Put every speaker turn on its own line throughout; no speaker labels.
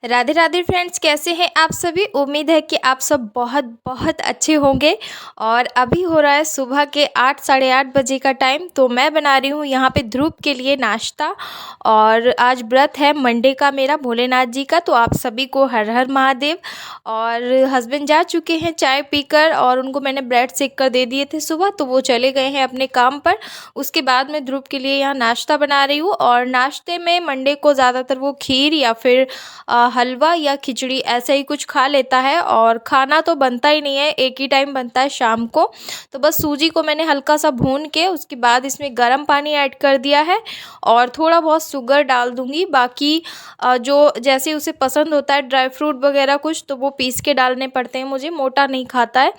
Radhe Radhe friends, कैसे हैं आप सभी। उम्मीद है कि आप सब बहुत बहुत अच्छे होंगे। और अभी हो रहा है सुबह के 8 साढ़े 8 बजे का टाइम। तो मैं बना रही हूँ यहाँ पे ध्रुव के लिए नाश्ता। और आज व्रत है मंडे का मेरा, भोलेनाथ जी का। तो आप सभी को हर हर महादेव। और हस्बैंड जा चुके हैं चाय पीकर, और उनको मैंने ब्रेड सेक कर दे दिए थे सुबह, तो वो चले गए हैं अपने काम पर। उसके बाद मैं ध्रुव के लिए यहाँ नाश्ता बना रही हूँ। और नाश्ते में मंडे को ज़्यादातर वो खीर या फिर हलवा या खिचड़ी ऐसा ही कुछ खा लेता है। और खाना तो बनता ही नहीं है, एक ही टाइम बनता है शाम को। तो बस सूजी को मैंने हल्का सा भून के उसके बाद इसमें गर्म पानी ऐड कर दिया है, और थोड़ा बहुत शुगर डाल दूंगी। बाकी जो जैसे उसे पसंद होता है ड्राई फ्रूट वगैरह कुछ, तो वो पीस के डालने पड़ते हैं मुझे, मोटा नहीं खाता है,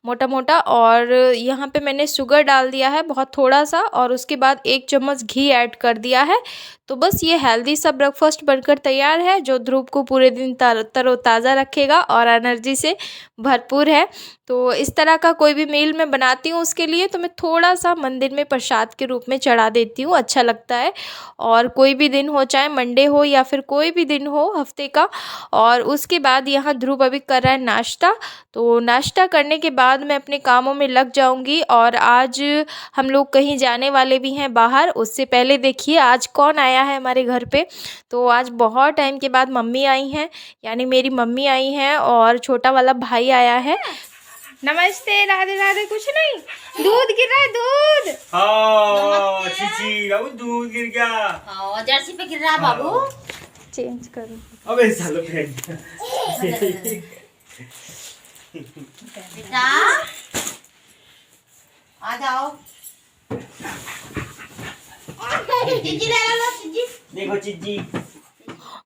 मोटा मोटा। और यहाँ पे मैंने शुगर डाल दिया है बहुत थोड़ा सा, और उसके बाद 1 चम्मच घी ऐड कर दिया है। तो बस ये हेल्दी सा ब्रेकफास्ट बनकर तैयार है, जो ध्रुव को पूरे दिन तरोताज़ा रखेगा और एनर्जी से भरपूर है। तो इस तरह का कोई भी मील मैं बनाती हूँ उसके लिए, तो मैं थोड़ा सा मंदिर में प्रसाद के रूप में चढ़ा देती हूँ, अच्छा लगता है। और कोई भी दिन हो, चाहे मंडे हो या फिर कोई भी दिन हो हफ्ते का। और उसके बाद यहाँ ध्रुव अभी कर रहा है नाश्ता। तो नाश्ता करने के बाद मैं अपने कामों में लग जाऊँगी। और आज हम लोग कहीं जाने वाले भी हैं बाहर। उससे पहले देखिए आज कौन आया है हमारे घर पे। तो आज बहुत टाइम के बाद मम्मी आई हैं, यानी मेरी मम्मी आई हैं, और छोटा वाला भाई आया है। नमस्ते। राधे राधे। कुछ नहीं, दूध गिर रहा है, दूध।
हाँ चीची बाबू दूध गिर गया।
हाँ जर्सी पे गिर रहा बाबू।
चेंज करो।
अबे सालो फ्रेंड
बेटा आ जाओ। चिज्जी ले लो चिज्जी।
देखो चीची।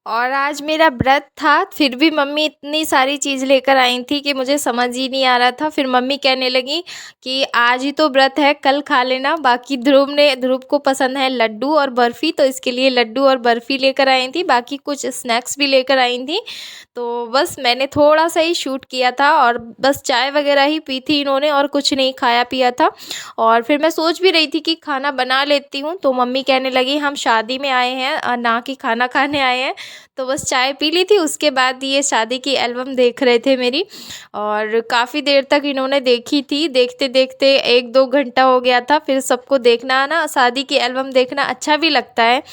और आज मेरा व्रत था, फिर भी मम्मी इतनी सारी चीज़ लेकर आई थी कि मुझे समझ ही नहीं आ रहा था। फिर मम्मी कहने लगी कि आज ही तो व्रत है, कल खा लेना। बाकी ध्रुव को पसंद है लड्डू और बर्फ़ी, तो इसके लिए लड्डू और बर्फ़ी लेकर आई थी। बाकी कुछ स्नैक्स भी लेकर आई थी। तो बस मैंने थोड़ा सा ही शूट किया था, और बस चाय वगैरह ही पी थी इन्होंने, और कुछ नहीं खाया पिया था। और फिर मैं सोच भी रही थी कि खाना बना लेती हूँ, तो मम्मी कहने लगी हम शादी में आए हैं ना कि खाना खाने आए हैं। तो बस चाय पी ली थी, उसके बाद ये शादी की एल्बम देख रहे थे मेरी। और काफ़ी देर तक इन्होंने देखी थी, देखते देखते 1-2 घंटा हो गया था। फिर सबको देखना ना, शादी की एल्बम देखना अच्छा भी लगता है।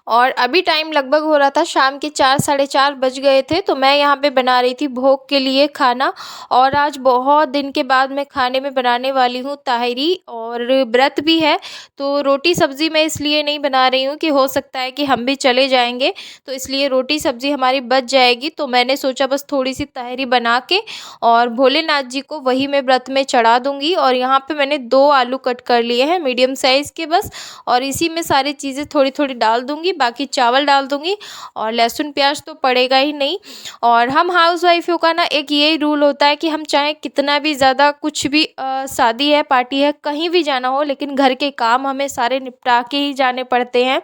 और अभी टाइम लगभग हो रहा था शाम के 4 साढ़े 4 बज गए थे। तो मैं यहाँ पे बना रही थी भोग के लिए खाना। और आज बहुत दिन के बाद मैं खाने में बनाने वाली हूँ ताहिरी, और व्रत भी है। तो रोटी सब्ज़ी मैं इसलिए नहीं बना रही हूँ कि हो सकता है कि हम भी चले जाएंगे, तो इसलिए रोटी सब्ज़ी हमारी बच जाएगी। तो मैंने सोचा बस थोड़ी सी ताहिरी बना के और भोलेनाथ जी को वही मैं व्रत में चढ़ा दूँगी। और यहाँ पे मैंने 2 आलू कट कर लिए हैं मीडियम साइज़ के बस, और इसी में सारी चीज़ें थोड़ी थोड़ी डाल दूँगी, बाकी चावल डाल दूँगी। और लहसुन प्याज तो पड़ेगा ही नहीं। और हम हाउसवाइफ़ों का ना एक यही रूल होता है कि हम चाहे कितना भी ज़्यादा कुछ भी शादी है, पार्टी है, कहीं भी जाना हो, लेकिन घर के काम हमें सारे निपटा के ही जाने पड़ते हैं।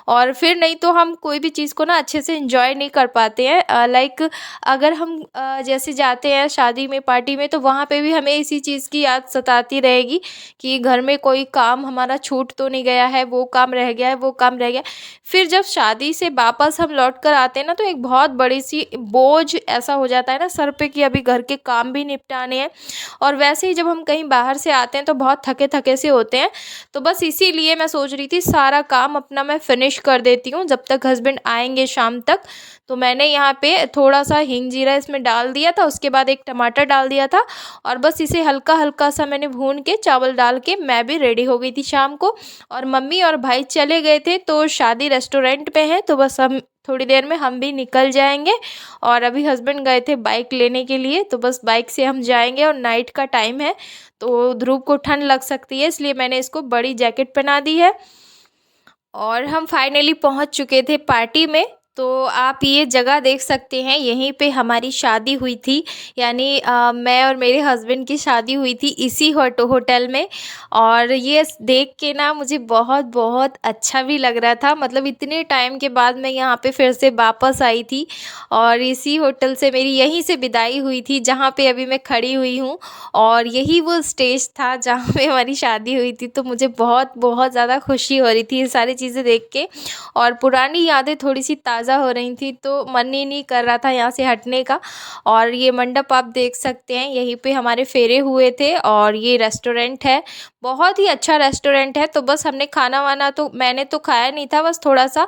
और फिर नहीं तो हम कोई भी चीज़ को ना अच्छे से एंजॉय नहीं कर पाते हैं। लाइक अगर हम जैसे जाते हैं शादी में, पार्टी में, तो वहाँ पे भी हमें इसी चीज़ की याद सताती रहेगी कि घर में कोई काम हमारा छूट तो नहीं गया है, वो काम रह गया है, वो काम रह गया। फिर जब शादी से वापस हम लौट कर आते हैं ना, तो एक बहुत बड़ी सी बोझ ऐसा हो जाता है ना सर पे कि अभी घर के काम भी निपटाने हैं। और वैसे ही जब हम कहीं बाहर से आते हैं तो बहुत थके थके से होते हैं। तो बस इसीलिए मैं सोच रही थी सारा काम अपना मैं फिनिश कर देती हूँ जब तक हस्बैंड आएंगे शाम तक। तो मैंने यहाँ पे थोड़ा सा हींग जीरा इसमें डाल दिया था, उसके बाद 1 टमाटर डाल दिया था, और बस इसे हल्का हल्का सा मैंने भून के चावल डाल के मैं भी रेडी हो गई थी शाम को। और मम्मी और भाई चले गए थे, तो शादी रेस्टोरेंट पे है, तो बस हम थोड़ी देर में हम भी निकल जाएंगे। और अभी हस्बैंड गए थे बाइक लेने के लिए, तो बस बाइक से हम जाएंगे। और नाइट का टाइम है, तो ध्रुव को ठंड लग सकती है, इसलिए मैंने इसको बड़ी जैकेट पहना दी है। और हम फाइनली पहुंच चुके थे पार्टी में। तो आप ये जगह देख सकते हैं, यहीं पे हमारी शादी हुई थी, यानी मैं और मेरे हस्बैंड की शादी हुई थी इसी होटल में। और ये देख के ना मुझे बहुत बहुत अच्छा भी लग रहा था, मतलब इतने टाइम के बाद मैं यहाँ पे फिर से वापस आई थी। और इसी होटल से मेरी यहीं से विदाई हुई थी, जहाँ पे अभी मैं खड़ी हुई हूँ। और यही वो स्टेज था जहाँ पे हमारी शादी हुई थी। तो मुझे बहुत बहुत ज़्यादा खुशी हो रही थी ये सारी चीज़ें देख के, और पुरानी यादें थोड़ी सी ताज़ा मज़ा हो रही थी तो मन ही नहीं कर रहा था यहाँ से हटने का। और ये मंडप आप देख सकते हैं, यहीं पे हमारे फेरे हुए थे और ये रेस्टोरेंट है, बहुत ही अच्छा रेस्टोरेंट है। तो बस हमने खाना वाना तो मैंने तो खाया नहीं था, बस थोड़ा सा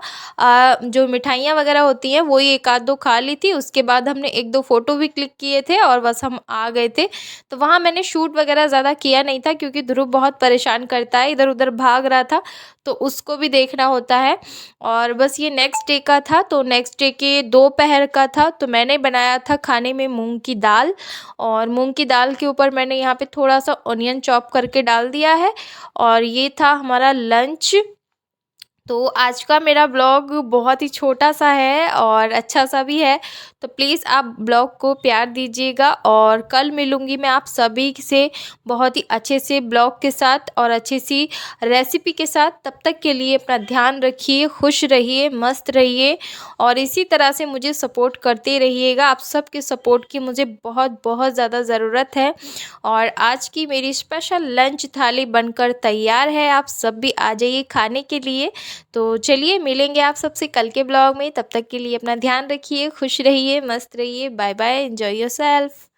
जो मिठाइयाँ वगैरह होती हैं वही एक आध दो खा ली थी। उसके बाद हमने एक दो फ़ोटो भी क्लिक किए थे और बस हम आ गए थे। तो वहाँ मैंने शूट वगैरह ज़्यादा किया नहीं था क्योंकि ध्रुव बहुत परेशान करता है, इधर उधर भाग रहा था तो उसको भी देखना होता है। और बस ये नेक्स्ट डे का था, तो नेक्स्ट डे के दोपहर का था। तो मैंने बनाया था खाने में मूंग की दाल, और मूंग की दाल के ऊपर मैंने यहाँ पे थोड़ा सा ऑनियन चॉप करके डाल दिया है। और ये था हमारा लंच। तो आज का मेरा ब्लॉग बहुत ही छोटा सा है और अच्छा सा भी है, तो प्लीज़ आप ब्लॉग को प्यार दीजिएगा। और कल मिलूँगी मैं आप सभी से बहुत ही अच्छे से ब्लॉग के साथ और अच्छी सी रेसिपी के साथ। तब तक के लिए अपना ध्यान रखिए, खुश रहिए, मस्त रहिए और इसी तरह से मुझे सपोर्ट करते रहिएगा। आप सबके सपोर्ट की मुझे बहुत बहुत ज़्यादा ज़रूरत है। और आज की मेरी स्पेशल लंच थाली बनकर तैयार है, आप सब भी आ जाइए खाने के लिए। तो चलिए मिलेंगे आप सबसे कल के ब्लॉग में, तब तक के लिए अपना ध्यान रखिए, खुश रहिए, मस्त रहिए, बाय बाय, एंजॉय योरसेल्फ।